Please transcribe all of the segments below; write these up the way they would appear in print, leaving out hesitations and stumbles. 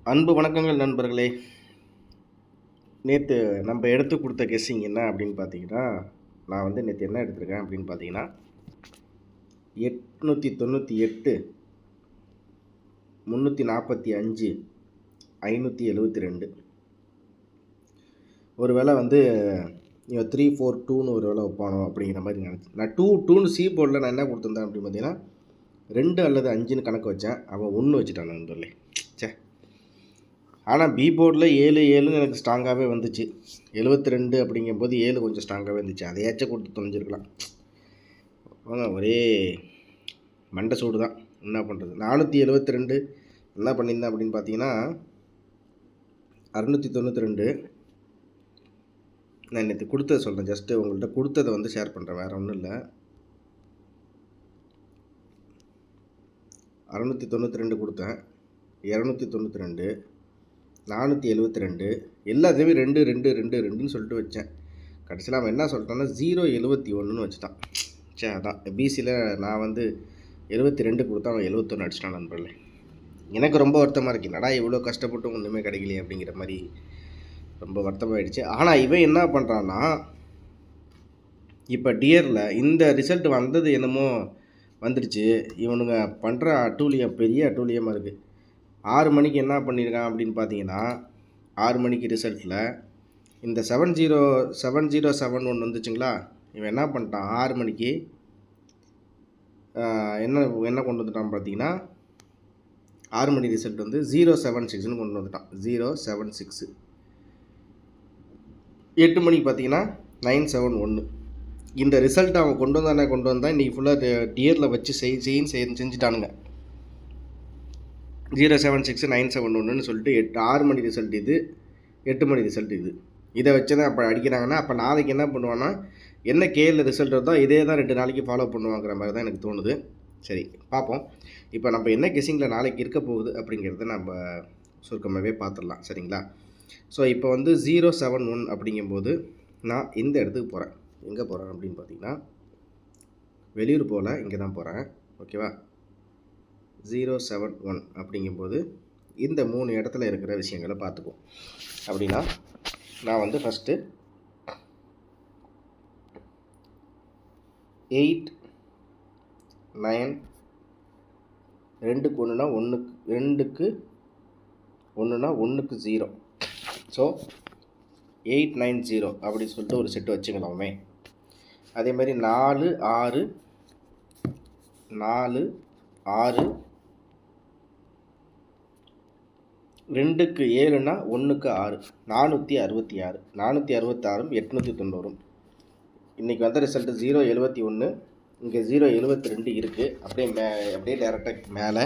அன்பு வணக்கங்கள் நண்பர்களே. நேற்று நம்ம எடுத்து கொடுத்த கெஸ்ஸிங் என்ன அப்படின்னு பார்த்தீங்கன்னா, நான் வந்து நேற்று என்ன எடுத்திருக்கேன் அப்படின்னு பார்த்தீங்கன்னா, 898, 345, 572. ஒரு வேளை வந்து இவன் 342ன்னு ஒரு வேளை வைப்பானோ அப்படிங்கிற மாதிரி நினச்சி நான் 2 சி போர்டில் நான் என்ன கொடுத்துருந்தேன் அப்படின்னு பார்த்தீங்கன்னா 2 அல்லது 5ன்னு கணக்கு வச்சேன். அவன் 1 வச்சுட்டான் நண்பர்களே. சே, ஆனால் பி போர்டில் 7 எனக்கு ஸ்ட்ராங்காகவே வந்துச்சு. 72 அப்படிங்கும்போது 7 கொஞ்சம் ஸ்ட்ராங்காகவே இருந்துச்சு. அதையாச்சும் கொடுத்து தொலைஞ்சிருக்கலாம். ஒரே மண்டை சூடு தான். என்ன பண்ணுறது? 472 என்ன பண்ணியிருந்தேன் அப்படின்னு பார்த்தீங்கன்னா 692. நான் நேற்று கொடுத்ததை சொல்கிறேன். ஜஸ்ட்டு உங்கள்கிட்ட கொடுத்ததை வந்து ஷேர் பண்ணுறேன், வேறு ஒன்றும் இல்லை. 692 கொடுத்தேன், 292, 472, எல்லாத்தையுமே 2 2 2 2ன்னு சொல்லிட்டு வச்சேன். கடைசியில் அவன் என்ன சொல்லிட்டான்னா 071ன்னு வச்சுட்டான். சே, அதான் பிசியில் நான் வந்து 72 கொடுத்தா அவன் 71 அடிச்சிட்டான் நண்பர்களே. எனக்கு ரொம்ப வருத்தமாக இருக்கு. என்னடா இவ்வளோ கஷ்டப்பட்டு ஒன்றுமே கிடைக்கலையே அப்படிங்கிற மாதிரி ரொம்ப வருத்தமாகிடுச்சு. ஆனால் இவன் என்ன பண்ணுறான்னா, இப்போ டியரில் இந்த ரிசல்ட் வந்தது என்னமோ வந்துடுச்சு. இவனுங்க பண்ணுற அட்டூழியம் பெரிய அட்டூழியமாக இருக்குது. 6 மணிக்கு என்ன பண்ணியிருக்கான் அப்படின்னு பார்த்தீங்கன்னா, 6 மணிக்கு ரிசல்ட்டில் இந்த 7071 வந்துச்சுங்களா. இவன் என்ன பண்ணிட்டான், 6 மணிக்கு என்ன கொண்டு வந்துட்டான் பார்த்தீங்கன்னா, 6 மணி ரிசல்ட் வந்து 076ன்னு கொண்டு வந்துட்டான். 076. 8 மணிக்கு பார்த்தீங்கன்னா 971. இந்த ரிசல்ட் அவன் கொண்டு வந்தான். இன்றைக்கி ஃபுல்லாக டியரில் வச்சு செஞ்சுட்டானுங்க. 076 971ன்னு சொல்லிட்டு 6 மணி ரிசல்ட் இது, 8 மணி ரிசல்ட் இது. இதை வச்சு தான் அப்போ அடிக்கிறாங்கன்னா, அப்போ நாளைக்கு என்ன பண்ணுவான்னா, என்ன கேஎல் ரிசல்ட் வருதோ இதே தான் 2 நாளைக்கு ஃபாலோ பண்ணுவாங்கிற மாதிரி தான் எனக்கு தோணுது. சரி, பார்ப்போம். இப்போ நம்ம என்ன கெஸ்ஸிங்கில் நாளைக்கு இருக்க போகுது அப்படிங்கிறத நம்ம சுருக்கமாகவே பார்த்துடலாம். சரிங்களா? ஸோ இப்போ வந்து 071 அப்படிங்கும்போது நான் இந்த இடத்துக்கு போகிறேன். எங்கே போகிறேன் அப்படின்னு பார்த்தீங்கன்னா, வெளியூர் போல் இங்கே தான் போகிறேன். ஓகேவா? 071 அப்படிங்கும்போது இந்த 3 இடத்துல இருக்கிற விஷயங்களை பார்த்துக்குவோம். அப்படின்னா நான் வந்து ஃபஸ்ட்டு 8 9 2க்கு 1னா 1க்கு 2க்கு 1னா 1க்கு 0. ஸோ 890 அப்படின்னு சொல்லிட்டு ஒரு செட்டு வச்சுக்கலாமே. அதே மாதிரி 4 6 4 6 2க்கு 7னா 1க்கு 6 466 466 890. இன்றைக்கி வந்த ரிசல்ட்டு 071. இங்கே 072 இருக்குது. அப்படியே டேரெக்டாக மேலே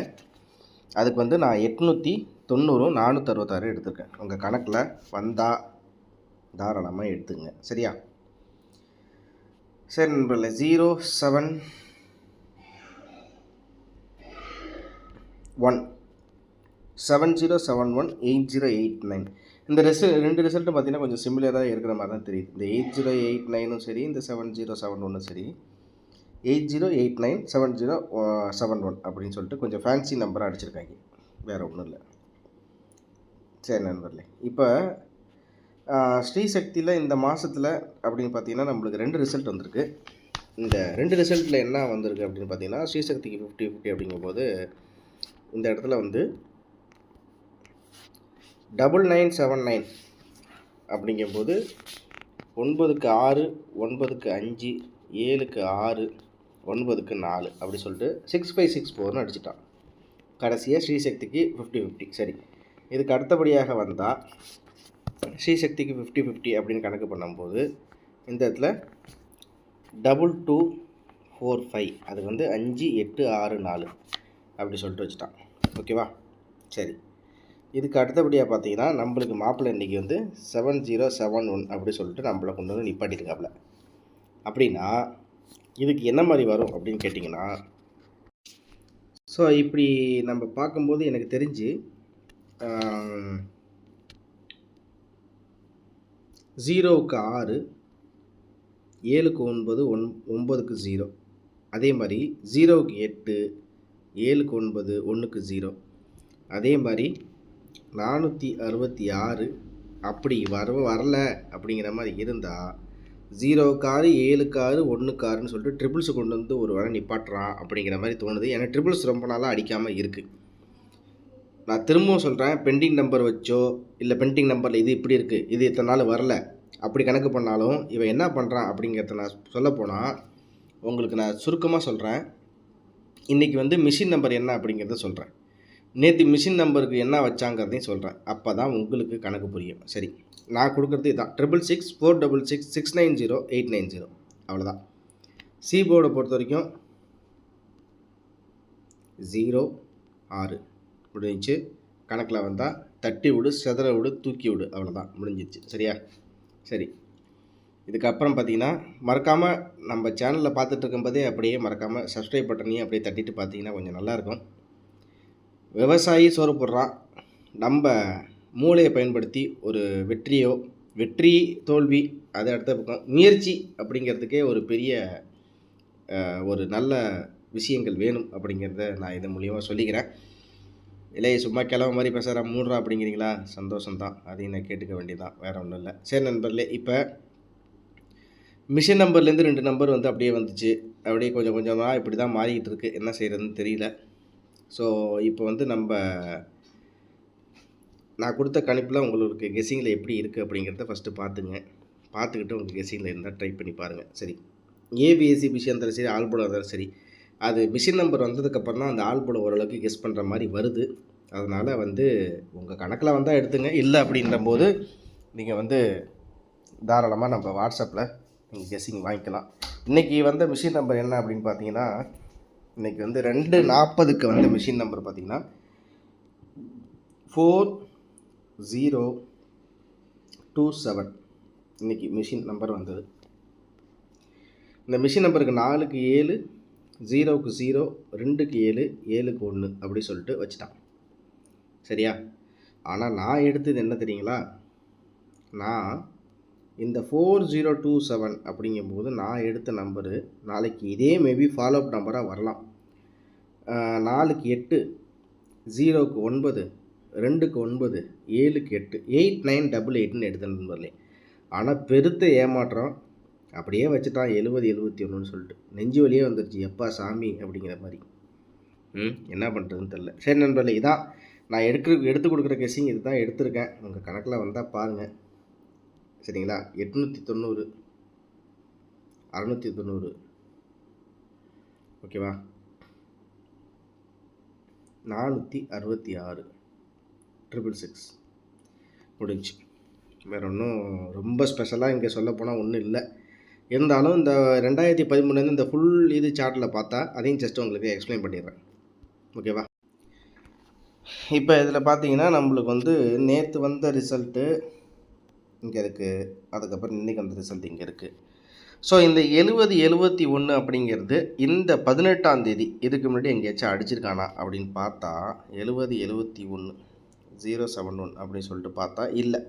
அதுக்கு வந்து நான் 890 466 எடுத்துருக்கேன். உங்கள் கணக்கில் வந்தால் தாராளமாக எடுத்துங்க. சரியா? சரி நண்பர்களே, 071 7071 8089 இந்த ரெண்டு ரிசல்ட்டும் பார்த்தீங்கன்னா கொஞ்சம் சிமிலராக இருக்கிற மாதிரி தான் தெரியுது. இந்த 8089ம் சரி, இந்த 7071 சரி, 8089 7071 அப்படின்னு சொல்லிட்டு கொஞ்சம் ஃபேன்சி நம்பராக அடிச்சிருக்காங்க, வேறு ஒன்றும் இல்லை. சரி நண்பர்களே, இப்போ ஸ்ரீசக்தியில் இந்த மாதத்தில் அப்படின்னு பார்த்தீங்கன்னா நம்மளுக்கு 2 ரிசல்ட் வந்திருக்கு. இந்த 2 ரிசல்ட்டில் என்ன வந்திருக்கு அப்படின்னு பார்த்தீங்கன்னா, ஸ்ரீசக்திக்கு 50-50 அப்படிங்கும்போது இந்த இடத்துல வந்து 9979 அப்படிங்கும்போது 9க்கு 6 9க்கு 5 7க்கு 6 9க்கு 4 அப்படி சொல்லிட்டு 6564ன்னு அடிச்சிட்டான். கடைசியாக ஸ்ரீசக்திக்கு 50-50. சரி, இதுக்கு அடுத்தபடியாக வந்தால் ஸ்ரீசக்திக்கு 50-50 அப்படின்னு கணக்கு பண்ணும்போது இந்த இடத்துல 2245 அது வந்து 5864 அப்படி சொல்லிட்டு வச்சுட்டான். ஓகேவா? சரி, இதுக்கு அடுத்தபடியாக பார்த்தீங்கன்னா நம்மளுக்கு மாப்பிள்ளை இன்றைக்கி வந்து 7071 அப்படி சொல்லிட்டு நம்மளை கொண்டு வந்து நிப்பாட்டிருக்காப்புல. அப்படின்னா இதுக்கு என்ன மாதிரி வரும் அப்படின்னு கேட்டிங்கன்னா, ஸோ இப்படி நம்ம பார்க்கும்போது எனக்கு தெரிஞ்சு 0க்கு 6 7க்கு 9 9க்கு 0. அதே மாதிரி 0க்கு 8 7க்கு 9 1க்கு 0. அதே மாதிரி 466 அப்படி வரல அப்படிங்கிற மாதிரி இருந்தால் 0க்கு 6 7க்கு 6 1க்கு 6ன்னு சொல்லிட்டு ட்ரிபிள்ஸ் கொண்டு வந்து ஒரு வேளை நிப்பாட்டுறான் அப்படிங்கிற மாதிரி தோணுது. ஏன்னா ட்ரிபிள்ஸ் ரொம்ப நாளாக அடிக்காமல் இருக்குது. நான் திரும்பவும் சொல்கிறேன், பெண்டிங் நம்பர் வச்சோ இல்லை பெண்டிங் நம்பரில் இது இப்படி இருக்குது, இது இத்தனை நாள் வரல அப்படி கணக்கு பண்ணாலும் இவன் என்ன பண்ணுறான் அப்படிங்கிறத நான் சொல்லப்போனால் உங்களுக்கு நான் சுருக்கமாக சொல்கிறேன். இன்றைக்கி வந்து மிஷின் நம்பர் என்ன அப்படிங்கிறத சொல்கிறேன். நேற்று மிஷின் நம்பருக்கு என்ன வச்சாங்கிறதையும் சொல்கிறேன். அப்போ தான் உங்களுக்கு கணக்கு புரியும். சரி, நான் கொடுக்குறது இதுதான் 666 466 690 890 அவ்வளோதான். சி போர்டை பொறுத்த வரைக்கும் 0 6 முடிஞ்சிச்சு. கணக்கில் வந்தால் தட்டி விடு, செதற விடு, தூக்கி விடு, அவ்வளோதான் முடிஞ்சிச்சு. சரியா? சரி, இதுக்கப்புறம் பார்த்தீங்கன்னா மறக்காமல் நம்ம சேனலில் பார்த்துட்டு இருக்கும்போதே அப்படியே மறக்காமல் சப்ஸ்கிரைப் பட்டனையும் அப்படியே தட்டிட்டு பார்த்தீங்கன்னா கொஞ்சம் நல்லாயிருக்கும். விவசாயி சோறு போடுறான். நம்ம மூளையை பயன்படுத்தி ஒரு வெற்றி தோல்வி அது அடுத்த பக்கம் முயற்சி அப்படிங்கிறதுக்கே ஒரு பெரிய ஒரு நல்ல விஷயங்கள் வேணும் அப்படிங்கிறத நான் இதன் மூலியமாக சொல்லிக்கிறேன். இல்லை சும்மா கிளம்ப மாதிரி பேசுகிற மூடுறா அப்படிங்கிறீங்களா? சந்தோஷம்தான், அதையும் நான் கேட்டுக்க வேண்டியதான், வேறு ஒன்றும் இல்லை. சரி நண்பர்களே, இப்போ மிஷின் நம்பர்லேருந்து 2 நம்பர் வந்து அப்படியே வந்துச்சு. அப்படியே கொஞ்சம் கொஞ்சமாக இப்படி தான் மாறிக்கிட்டு இருக்குது. என்ன செய்கிறதுன்னு தெரியல. ஸோ இப்போ வந்து நான் கொடுத்த கணிப்பில் உங்களுக்கு கெஸ்ஸிங்கில் எப்படி இருக்குது அப்படிங்கிறத ஃபஸ்ட்டு பார்த்துக்கிட்டு உங்கள் கெஸ்ஸிங்கில் இருந்தால் ட்ரை பண்ணி பாருங்கள். சரி, ஏபிஎஸ்சி விஷயம் இருந்தாலும் சரி, ஆல்போர்டாக இருந்தாலும் சரி, அது மிஷின் நம்பர் வந்ததுக்கப்புறம் தான் அந்த ஆல்போர்டை ஓரளவுக்கு கெஸ் பண்ணுற மாதிரி வருது. அதனால் வந்து உங்கள் கணக்கில் வந்தால் எடுத்துங்க. இல்லை அப்படின்ற போது நீங்கள் வந்து தாராளமாக நம்ம வாட்ஸ்அப்பில் நீங்கள் கெஸ்ஸிங் வாங்கிக்கலாம். இன்றைக்கி வந்த மிஷின் நம்பர் என்ன அப்படின்னு பார்த்தீங்கன்னா, இன்றைக்கி வந்து 2:40க்கு வந்த மிஷின் நம்பர் பார்த்திங்கன்னா 4027 இன்றைக்கி மிஷின் நம்பர் வந்தது. இந்த மிஷின் நம்பருக்கு 4க்கு 7 0க்கு 0 2க்கு 7 7க்கு 1 அப்படி சொல்லிட்டு வச்சுட்டான். சரியா? ஆனால் நான் எடுத்தது என்ன தெரியுங்களா? நான் இந்த 4027 அப்படிங்கும்போது நான் எடுத்த நம்பரு நாளைக்கு இதே மேபி ஃபாலோ அப் நம்பராக வரலாம். 4க்கு 8 0க்கு 9 2க்கு 9 7க்கு 8 8988ன்னு எடுத்த நம்பர்லே. ஆனால் பெருத்த ஏமாற்றம், அப்படியே வச்சுட்டான் 70 71ன்னு சொல்லிட்டு. நெஞ்சு வலியே வந்துருச்சு, எப்பா சாமி அப்படிங்கிற மாதிரி. என்ன பண்ணுறதுன்னு தெரில. சரி நண்பர்களே, இதான் நான் எடுத்து கொடுக்குற கெஸ்ஸிங் இது தான் எடுத்திருக்கேன். உங்கள் கணக்கில் வந்தால் பாருங்கள். சரிங்களா? 890 690 ஓகேவா? 466 666 முடிஞ்சு. வேறு ஒன்றும் ரொம்ப ஸ்பெஷலாக இங்கே சொல்ல போனால் ஒன்றும் இல்லை. இருந்தாலும் இந்த 2013 இந்த ஃபுல் இது சார்ட்டில் பார்த்தா அதையும் ஜஸ்ட் உங்களுக்கு எக்ஸ்பிளைன் பண்ணிடுறேன். ஓகேவா? இப்போ இதில் பார்த்தீங்கன்னா நம்மளுக்கு வந்து நேற்று வந்த ரிசல்ட்டு இங்கே இருக்குது, அதுக்கப்புறம் இன்றைக்கி வந்த ரிசல்ட் இங்கே இருக்குது. ஸோ இந்த 70 71 அப்படிங்கிறது இந்த 18ஆம் தேதி இதுக்கு முன்னாடி எங்கேயாச்சும் அடிச்சிருக்கானா அப்படின்னு பார்த்தா 70 71 071 அப்படின்னு சொல்லிட்டு பார்த்தா இல்லை,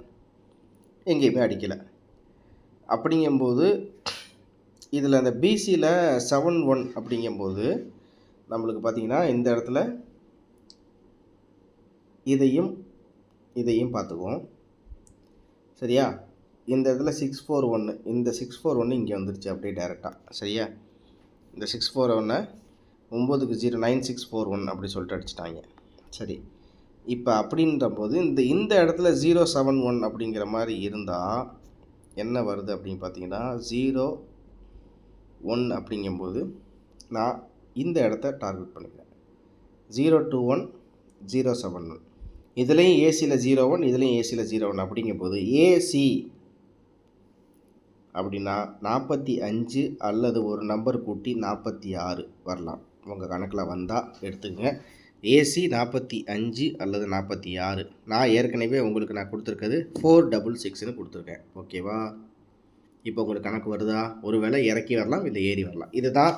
எங்கேயுமே அடிக்கலை. அப்படிங்கும்போது இதில் அந்த பிசியில் 71 அப்படிங்கும்போது நம்மளுக்கு பார்த்திங்கன்னா இந்த இடத்துல இதையும் பார்த்துக்குவோம். சரியா? இந்த இடத்துல 641 இந்த 641 இங்கே வந்துருச்சு அப்படியே டேரெக்டாக. சரியா? இந்த 641 9க்கு 0 9641 அப்படி சொல்லிட்டு அடிச்சிட்டாங்க. சரி, இப்போ அப்படின்ற போது இந்த இடத்துல 071 அப்படிங்கிற மாதிரி இருந்தால் என்ன வருது அப்படின்னு பார்த்தீங்கன்னா 01 அப்படிங்கும்போது நான் இந்த இடத்த டார்கெட் பண்ணிக்கிறேன். 021 071 இதுலேயும் ஏசியில் 01 இதுலேயும் ஏசியில் 01 அப்படிங்கும்போது ஏசி அப்படின்னா 45 அல்லது ஒரு நம்பர் கூட்டி 46 வரலாம். உங்கள் கணக்கில் வந்தால் எடுத்துக்கங்க. ஏசி 45 அல்லது 46. நான் ஏற்கனவே உங்களுக்கு நான் கொடுத்துருக்கிறது 466ன்னு கொடுத்துருக்கேன். ஓகேவா? இப்போ உங்களுக்கு கணக்கு வருதா? ஒரு வேளை இறக்கி வரலாம், இல்லை ஏறி வரலாம். இதுதான்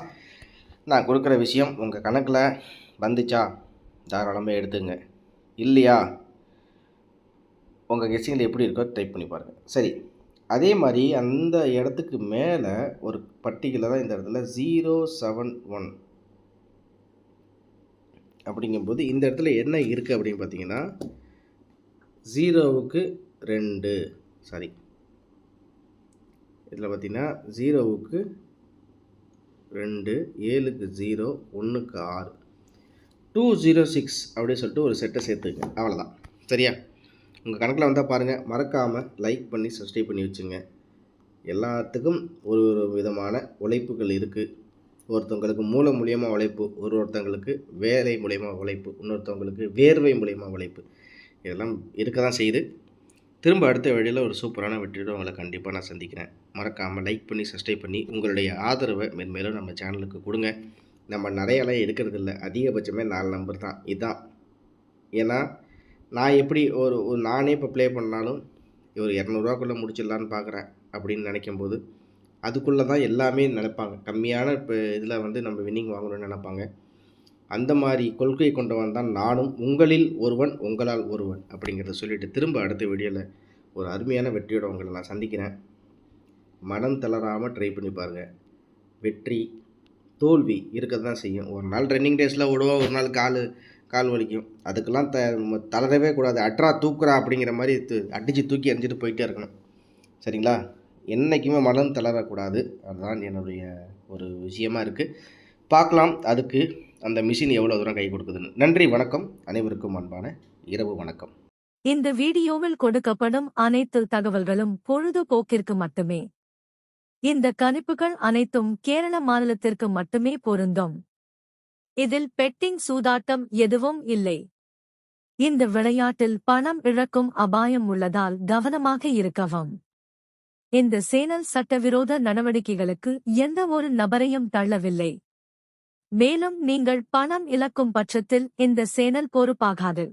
நான் கொடுக்குற விஷயம். உங்கள் கணக்கில் வந்துச்சா தாராளமாக எடுத்துங்க. இல்லையா உங்கள் கெஸ்ஸிங்கில் எப்படி இருக்கோ டைப் பண்ணி பாருங்கள். சரி, அதே மாதிரி அந்த இடத்துக்கு மேலே ஒரு பர்டிகுலராக இந்த இடத்துல 071 அப்படிங்கும்போது இந்த இடத்துல என்ன இருக்குது அப்படின்னு பார்த்தீங்கன்னா 0க்கு 2 சாரி இதில் பார்த்தீங்கன்னா 0க்கு 2, 7க்கு 0, 1க்கு 6, 206 அப்படின்னு சொல்லிட்டு ஒரு செட்டை சேர்த்துங்க. அவ்வளோதான். சரியா? உங்கள் கணக்கில் வந்தால் பாருங்கள். மறக்காமல் லைக் பண்ணி சப்ஸ்கிரைப் பண்ணி வச்சுங்க. எல்லாத்துக்கும் ஒரு ஒரு விதமான உழைப்புகள் இருக்குது. ஒருத்தவங்களுக்கு மூளை மூலியமாக உழைப்பு, ஒருத்தவங்களுக்கு வேலை மூலியமாக உழைப்பு, இன்னொருத்தவங்களுக்கு வேர்வை மூலியமாக உழைப்பு, இதெல்லாம் இருக்க தான் செய்யுது. திரும்ப அடுத்த வழியில் ஒரு சூப்பரான வெற்றியோடு உங்களை கண்டிப்பாக நான் சந்திக்கிறேன். மறக்காமல் லைக் பண்ணி சப்ஸ்கிரைப் பண்ணி உங்களுடைய ஆதரவை மென்மேலும் நம்ம சேனலுக்கு கொடுங்க. நம்ம நிறையலாம் எடுக்கிறதில்ல, அதிகபட்சமே 4 நம்பர் தான். இதுதான். ஏன்னா நான் எப்படி ஒரு நானே இப்போ ப்ளே பண்ணாலும் ஒரு 200ரூவாக்குள்ளே முடிச்சிடலான்னு பார்க்குறேன் அப்படின்னு நினைக்கும்போது அதுக்குள்ளே தான் எல்லாமே நினைப்பாங்க. கம்மியான இப்போ இதில் வந்து நம்ம வின்னிங் வாங்கணும்னு நினைப்பாங்க. அந்த மாதிரி கொள்கை கொண்டவன் தான் நானும். உங்களில் ஒருவன், உங்களால் ஒருவன் அப்படிங்கிறத சொல்லிவிட்டு திரும்ப அடுத்த வீடியோவில் ஒரு அருமையான வெற்றியோடு உங்களை நான் சந்திக்கிறேன். மனம் தளராமல் ட்ரை பண்ணி பாருங்கள். வெற்றி தோல்வி இருக்க தான் செய்யும். ஒரு நாள் ரன்னிங் டேஸில் விடுவோம், ஒரு நாள் கால் வலிக்கும். அதுக்கெல்லாம் தளரவே கூடாது. அட்ரா தூக்குறா அப்படிங்கிற மாதிரி அடித்து தூக்கி எறிஞ்சிட்டு போயிட்டே இருக்கணும். சரிங்களா? என்றைக்குமே மனம் தளரக்கூடாது. அதுதான் என்னுடைய ஒரு விஷயமா இருக்குது. பார்க்கலாம் அதுக்கு அந்த மிஷின் எவ்வளோ தூரம் கை கொடுக்குதுன்னு. நன்றி, வணக்கம். அனைவருக்கும் அன்பான இரவு வணக்கம். இந்த வீடியோவில் கொடுக்கப்படும் அனைத்து தகவல்களும் பொழுதுபோக்கிற்கு மட்டுமே. இந்த கணிப்புகள் அனைத்தும் கேரள மாநிலத்திற்கு மட்டுமே பொருந்தும். இதில் பெட்டிங் சூதாட்டம் எதுவும் இல்லை. இந்த விளையாட்டில் பணம் இழக்கும் அபாயம் உள்ளதால் கவனமாக இருக்கவும். இந்த சேனல் சட்டவிரோத நடவடிக்கைகளுக்கு எந்த ஒரு நபரையும் தள்ளவில்லை. மேலும் நீங்கள் பணம் இழக்கும் பட்சத்தில் இந்த சேனல் பொறுப்பாகாது.